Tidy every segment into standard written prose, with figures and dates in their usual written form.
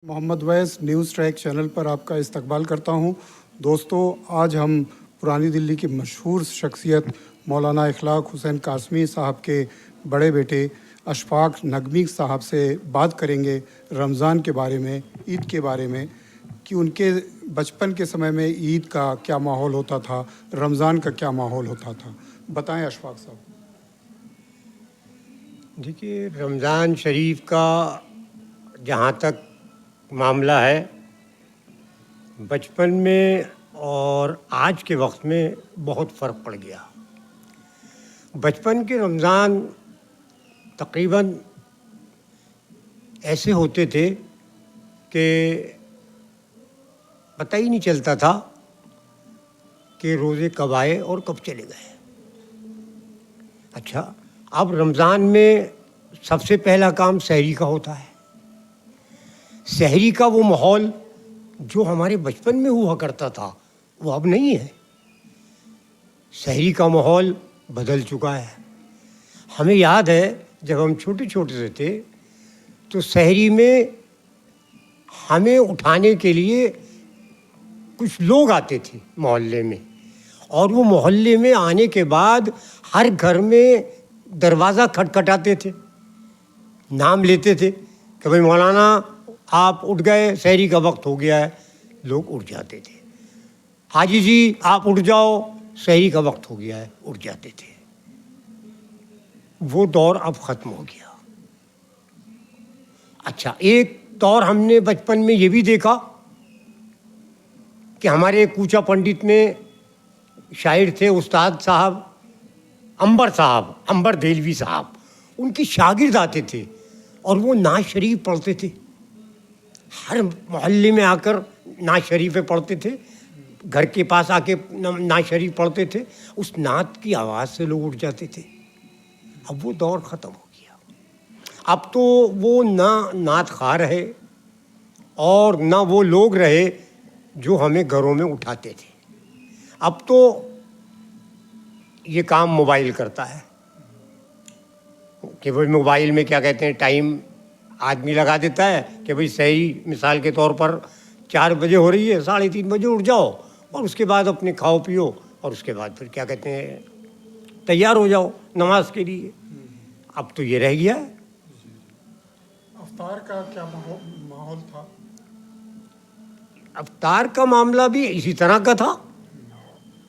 محمد ویس news track channel پر آپ کا استقبال کرتا ہوں۔ دوستو، آج ہم پرانی دلی کی مشہور شخصیت مولانا اخلاق حسین قاسمی صاحب کے بڑے بیٹے اشفاق نقوی صاحب سے بات کریں گے رمضان کے بارے میں، عید کے بارے میں، کہ ان کے بچپن کے سمے میں عید کا کیا ماحول ہوتا تھا، رمضان کا کیا ماحول ہوتا تھا۔ بتائیں اشفاق صاحب۔ دیکھیے، رمضان شریف کا جہاں تک معاملہ ہے، بچپن میں اور آج کے وقت میں بہت فرق پڑ گیا۔ بچپن کے رمضان تقریباً ایسے ہوتے تھے کہ پتہ ہی نہیں چلتا تھا کہ روزے کب آئے اور کب چلے گئے۔ اچھا، اب رمضان میں سب سے پہلا کام سحری کا ہوتا ہے۔ سحری کا وہ ماحول جو ہمارے بچپن میں ہوا کرتا تھا وہ اب نہیں ہے۔ سحری کا ماحول بدل چکا ہے۔ ہمیں یاد ہے جب ہم چھوٹے چھوٹے سے تھے تو سحری میں ہمیں اٹھانے کے لیے کچھ لوگ آتے تھے محلے میں، اور وہ محلے میں آنے کے بعد ہر گھر میں دروازہ کھٹکھٹاتے تھے، نام لیتے تھے کہ بھائی مولانا آپ اٹھ گئے، سحری کا وقت ہو گیا ہے۔ لوگ اٹھ جاتے تھے۔ حاجی جی آپ اٹھ جاؤ، سحری کا وقت ہو گیا ہے، اٹھ جاتے تھے۔ وہ دور اب ختم ہو گیا۔ اچھا، ایک دور ہم نے بچپن میں یہ بھی دیکھا کہ ہمارے کوچا پنڈت میں شاعر تھے استاد صاحب عنبر دہلوی صاحب، ان کے شاگرد آتے تھے اور وہ نعت شریف پڑھتے تھے۔ ہر محلے میں آ کر نعت شریفیں پڑھتے تھے، گھر کے پاس آ کے نعت شریف پڑھتے تھے۔ اس نعت کی آواز سے لوگ اٹھ جاتے تھے۔ اب وہ دور ختم ہو گیا۔ اب تو وہ نہ نعت خواہ رہے اور نہ وہ لوگ رہے جو ہمیں گھروں میں اٹھاتے تھے۔ اب تو یہ کام موبائل کرتا ہے کہ وہ موبائل میں کیا کہتے ہیں ٹائم آدمی لگا دیتا ہے کہ بھئی سحری مثال کے طور پر 4 بجے ہو رہی ہے، 3:30 بجے اٹھ جاؤ اور اس کے بعد اپنے کھاؤ پیو اور اس کے بعد پھر کیا کہتے ہیں تیار ہو جاؤ نماز کے لیے۔ اب تو یہ رہ گیا ہے۔ افطار کا کیا ماحول تھا؟ افطار کا معاملہ بھی اسی طرح کا تھا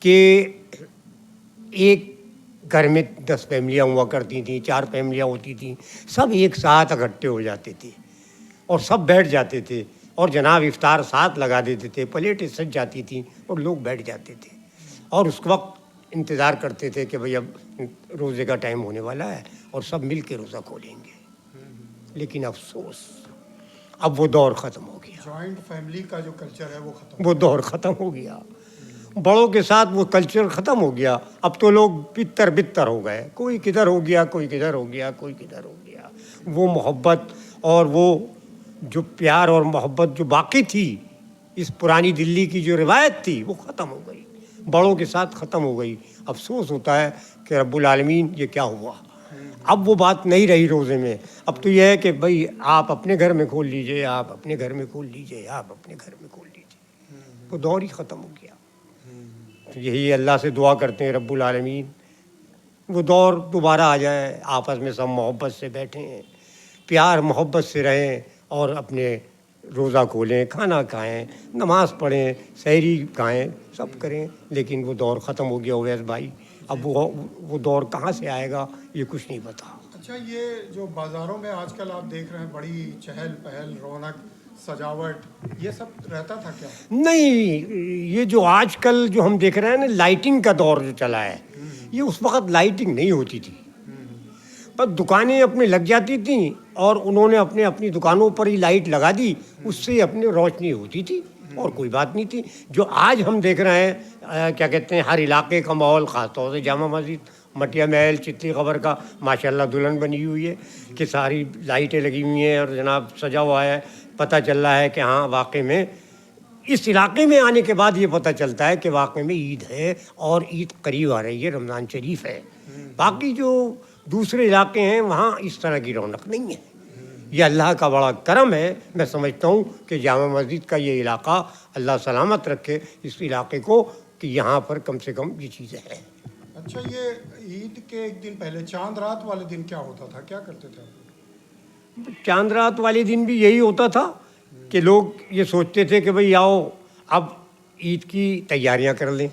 کہ ایک گھر میں 10 فیملیاں ہوا کرتی تھیں، 4 فیملیاں ہوتی تھیں، سب ایک ساتھ اکٹھے ہو جاتے تھے اور سب بیٹھ جاتے تھے اور جناب افطار ساتھ لگا دیتے تھے، پلیٹیں سج جاتی تھیں اور لوگ بیٹھ جاتے تھے اور اس وقت انتظار کرتے تھے کہ بھئی اب روزے کا ٹائم ہونے والا ہے اور سب مل کے روزہ کھولیں گے۔ لیکن افسوس، اب وہ دور ختم ہو گیا۔ جوائنٹ فیملی کا جو کلچر ہے وہ دور ختم ہو گیا۔ بڑوں کے ساتھ وہ کلچر ختم ہو گیا۔ اب تو لوگ بتر ہو گئے، کوئی کدھر ہو گیا، کوئی کدھر ہو گیا، کوئی کدھر ہو گیا۔ وہ محبت اور وہ جو پیار اور محبت جو باقی تھی، اس پرانی دلی کی جو روایت تھی وہ ختم ہو گئی، بڑوں کے ساتھ ختم ہو گئی۔ افسوس ہوتا ہے کہ رب العالمین یہ کیا ہوا۔ اب وہ بات نہیں رہی روزے میں۔ اب تو یہ ہے کہ بھئی آپ اپنے گھر میں کھول لیجئے، آپ اپنے گھر میں کھول لیجئے، آپ اپنے گھر میں کھول لیجئے۔ وہ دور ہی ختم ہو گیا۔ یہی اللہ سے دعا کرتے ہیں رب العالمین وہ دور دوبارہ آ جائے، آپس میں سب محبت سے بیٹھیں، پیار محبت سے رہیں اور اپنے روزہ کھولیں، کھانا کھائیں، نماز پڑھیں، سحری کھائیں، سب کریں۔ لیکن وہ دور ختم ہو گیا اویس بھائی۔ اب وہ دور کہاں سے آئے گا یہ کچھ نہیں پتا۔ اچھا، یہ جو بازاروں میں آج کل آپ دیکھ رہے ہیں بڑی چہل پہل، رونق، سجاوٹ، یہ سب رہتا تھا کیا؟ نہیں، یہ جو آج کل جو ہم دیکھ رہے ہیں نا لائٹنگ کا دور جو چلا ہے، یہ اس وقت لائٹنگ نہیں ہوتی تھی۔ بس دکانیں اپنے لگ جاتی تھیں اور انہوں نے اپنی دکانوں پر ہی لائٹ لگا دی، اس سے اپنی روشنی ہوتی تھی اور کوئی بات نہیں تھی۔ جو آج ہم دیکھ رہے ہیں کیا کہتے ہیں ہر علاقے کا ماحول، خاص طور سے جامع مسجد، مٹیا محل، چتلی قبر کا ماشاءاللہ دلہن بنی ہوئی ہے کہ ساری لائٹیں لگی ہوئی ہیں اور جناب سجا ہوا ہے۔ پتہ چل رہا ہے کہ ہاں واقعے میں اس علاقے میں آنے کے بعد یہ پتہ چلتا ہے کہ واقعے میں عید ہے اور عید قریب آ رہی ہے، رمضان شریف ہے۔ باقی جو دوسرے علاقے ہیں وہاں اس طرح کی رونق نہیں ہے۔ یہ اللہ کا بڑا کرم ہے. میں سمجھتا ہوں کہ جامع مسجد کا یہ علاقہ اللہ سلامت رکھے اس علاقے کو کہ یہاں پر کم سے کم یہ چیزیں ہیں. اچھا، یہ عید کے ایک دن پہلے چاند رات والے دن کیا ہوتا تھا، کیا کرتے تھے آپ لوگ؟ چاند رات والے دن بھی یہی ہوتا تھا کہ لوگ یہ سوچتے تھے کہ بھئی آؤ اب عید کی تیاریاں کر لیں.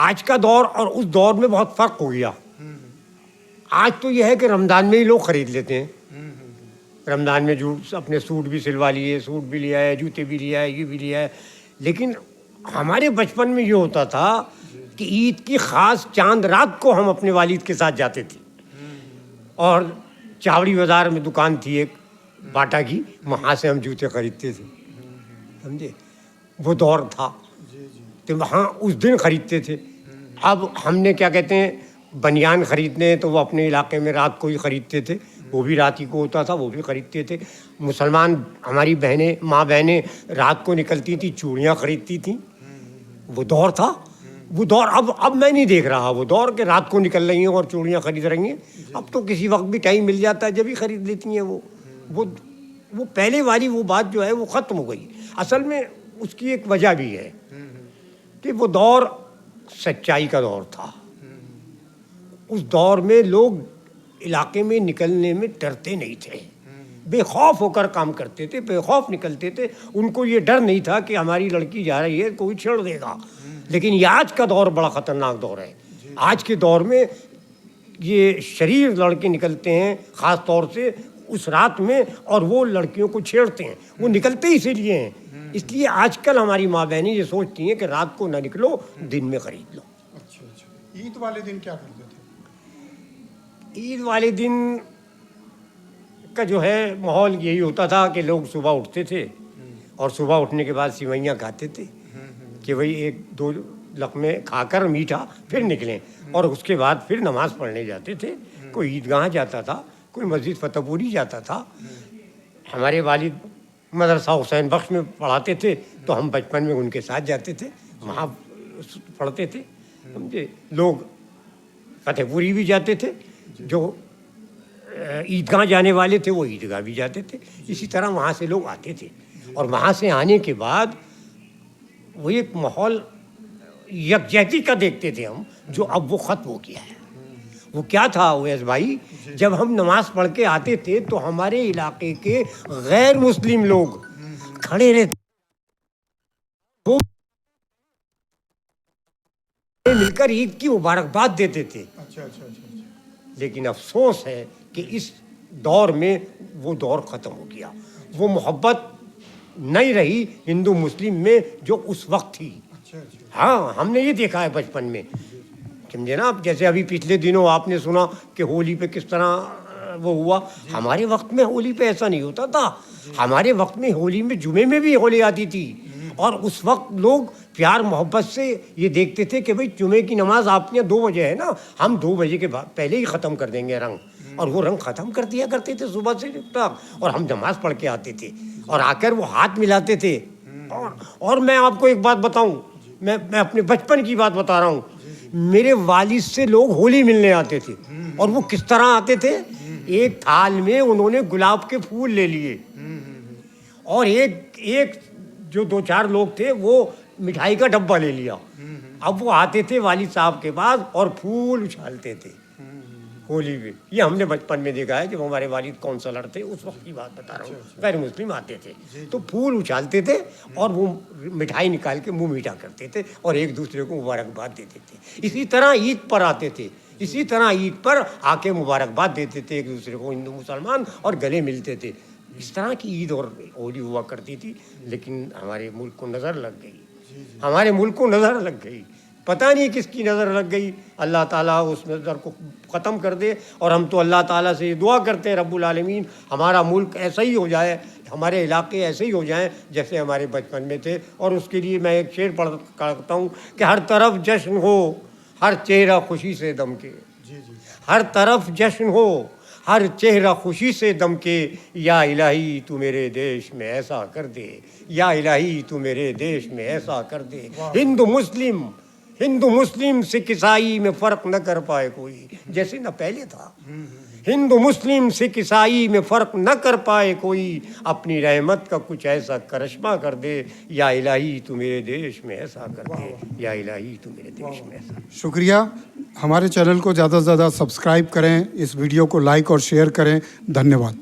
آج کا دور اور اس دور میں بہت فرق ہو گیا. آج تو یہ ہے کہ رمضان میں ہی لوگ خرید لیتے ہیں. رمضان میں جو اپنے سوٹ بھی سلوا لیے، سوٹ بھی لیا ہے، جوتے بھی لیا ہے، یہ بھی لیا ہے. لیکن ہمارے بچپن میں یہ ہوتا تھا کہ عید کی خاص چاند رات کو ہم اپنے والد کے ساتھ جاتے تھے اور چاوڑی بازار میں دکان تھی ایک باٹا کی، وہاں سے ہم جوتے خریدتے تھے. سمجھے؟ وہ دور تھا تو وہاں اس دن خریدتے تھے. اب ہم نے کیا کہتے ہیں بنیان خریدنے تو وہ اپنے علاقے میں رات کو ہی خریدتے تھے، وہ بھی رات ہی کو ہوتا تھا، وہ بھی خریدتے تھے. مسلمان ہماری بہنیں، ماں بہنیں رات کو نکلتی تھیں، چوڑیاں خریدتی تھیں. وہ دور تھا. وہ دور اب میں نہیں دیکھ رہا وہ دور کہ رات کو نکل رہی ہیں اور چوڑیاں خرید رہی ہیں. اب تو کسی وقت بھی ٹائم مل جاتا ہے جب ہی خرید لیتی ہیں. وہ پہلے والی وہ بات جو ہے وہ ختم ہو گئی. اصل میں اس کی ایک وجہ بھی ہے کہ وہ دور سچائی کا دور تھا. اس دور میں لوگ علاقے میں نکلنے میں ڈرتے نہیں تھے، بے خوف ہو کر کام کرتے تھے، بے خوف نکلتے تھے. ان کو یہ ڈر نہیں تھا کہ ہماری لڑکی جا رہی ہے کوئی چھیڑ دے گا. لیکن یہ آج کا دور بڑا خطرناک دور ہے. آج کے دور میں یہ شریر لڑکے نکلتے ہیں خاص طور سے اس رات میں اور وہ لڑکیوں کو چھیڑتے ہیں. وہ نکلتے ہی اسی لیے ہیں. اس لیے آج کل ہماری ماں بہنیں یہ سوچتی ہیں کہ رات کو نہ نکلو، دن میں خرید لو. اچھا اچھا، عید والے دن کیا کرتے تھے؟ عید والے دن کا جو ہے ماحول یہی ہوتا تھا کہ لوگ صبح اٹھتے تھے اور صبح اٹھنے کے بعد سیوئیاں کھاتے تھے کہ بھئی ایک دو لقمے کھا کر میٹھا پھر نکلیں، اور اس کے بعد پھر نماز پڑھنے جاتے تھے. کوئی عیدگاہ جاتا تھا، کوئی مسجد فتح پوری جاتا تھا. ہمارے والد مدرسہ حسین بخش میں پڑھاتے تھے تو ہم بچپن میں ان کے ساتھ جاتے تھے، وہاں پڑھتے تھے. سمجھے؟ لوگ فتح پوری بھی جاتے تھے، جو عیدگاہ جانے والے تھے وہ عیدگاہ بھی جاتے تھے. اسی طرح وہاں سے لوگ آتے تھے، اور وہاں سے آنے کے بعد وہ ایک ماحول یکجہتی کا دیکھتے تھے ہم، جو اب وہ ختم ہو گیا ہے. وہ کیا تھا اویس بھائی، جب ہم نماز پڑھ کے آتے تھے تو ہمارے علاقے کے غیر مسلم لوگ کھڑے رہتے، وہ مل کر عید کی مبارکباد دیتے تھے. اچھا اچھا اچھا. لیکن افسوس ہے کہ اس دور میں وہ دور ختم ہو گیا. وہ محبت نہیں رہی ہندو مسلم میں جو اس وقت تھی. ہاں، ہم نے یہ دیکھا ہے بچپن میں. سمجھے نا؟ اب جیسے ابھی پچھلے دنوں آپ نے سنا کہ ہولی پہ کس طرح وہ ہوا. ہمارے وقت میں ہولی پہ ایسا نہیں ہوتا تھا. ہمارے وقت میں ہولی میں جمعے میں بھی ہولی آتی تھی، اور اس وقت لوگ پیار محبت سے یہ دیکھتے تھے کہ بھئی جمعے کی نماز آپ کے 2 بجے ہے نا، ہم 2 بجے کے بعد پہلے ہی ختم کر دیں گے رنگ. اور وہ رنگ ختم کر دیا کرتے تھے صبح سے تک، اور ہم نماز پڑھ کے آتے تھے اور آ کر وہ ہاتھ ملاتے تھے. اور میں آپ کو ایک بات بتاؤں، میں اپنے بچپن کی بات بتا رہا ہوں. میرے والد سے لوگ ہولی ملنے آتے تھے، اور وہ کس طرح آتے تھے؟ ایک تھال میں انہوں نے گلاب کے پھول لے لیے، اور ایک جو 2-4 لوگ تھے وہ مٹھائی کا ڈبہ لے لیا. اب وہ آتے تھے والد صاحب کے پاس اور پھول اچھالتے تھے ہولی میں. یہ ہم نے بچپن میں دیکھا ہے. جب ہمارے والد کونسلر تھے اس وقت کی بات بتا رہا ہوں. غیر مسلم آتے تھے تو پھول اچھالتے تھے اور وہ مٹھائی نکال کے منہ میٹھا کرتے تھے اور ایک دوسرے کو مبارکباد دیتے تھے. اسی طرح عید پر آتے تھے، اسی طرح عید پر آ کے مبارکباد دیتے تھے ایک دوسرے کو، ہندو مسلمان، اور گلے ملتے تھے. اس طرح کی عید اور ہولی ہوا کرتی تھی. لیکن ہمارے ملک کو نظر لگ گئی، ہمارے ملک کو نظر لگ گئی. پتہ نہیں کس کی نظر لگ گئی. اللہ تعالیٰ اس نظر کو ختم کر دے. اور ہم تو اللہ تعالیٰ سے یہ دعا کرتے ہیں رب العالمین ہمارا ملک ایسا ہی ہو جائے، ہمارے علاقے ایسے ہی ہو جائیں جیسے ہمارے بچپن میں تھے. اور اس کے لیے میں ایک شعر پڑھتا ہوں کہ ہر طرف جشن ہو، ہر چہرہ خوشی سے دمکے. ہر طرف جشن ہو، ہر چہرہ خوشی سے دمکے. یا الہی تو میرے دیش میں ایسا کر دے، یا الہی تو میرے دیش میں ایسا کر دے. ہندو مسلم سکھ عیسائی میں فرق نہ کر پائے کوئی، جیسے نہ پہلے تھا. ہندو مسلم سکھ عیسائی میں فرق نہ کر پائے کوئی، اپنی رحمت کا کچھ ایسا کرشمہ کر دے، یا الہی تو میرے دیش میں ایسا کر دے، یا الہی تو میرے دیش میں ایسا۔ شکریہ۔ ہمارے چینل کو زیادہ سے زیادہ سبسکرائب کریں، اس ویڈیو کو لائک اور شیئر کریں۔ دھنیہ واد۔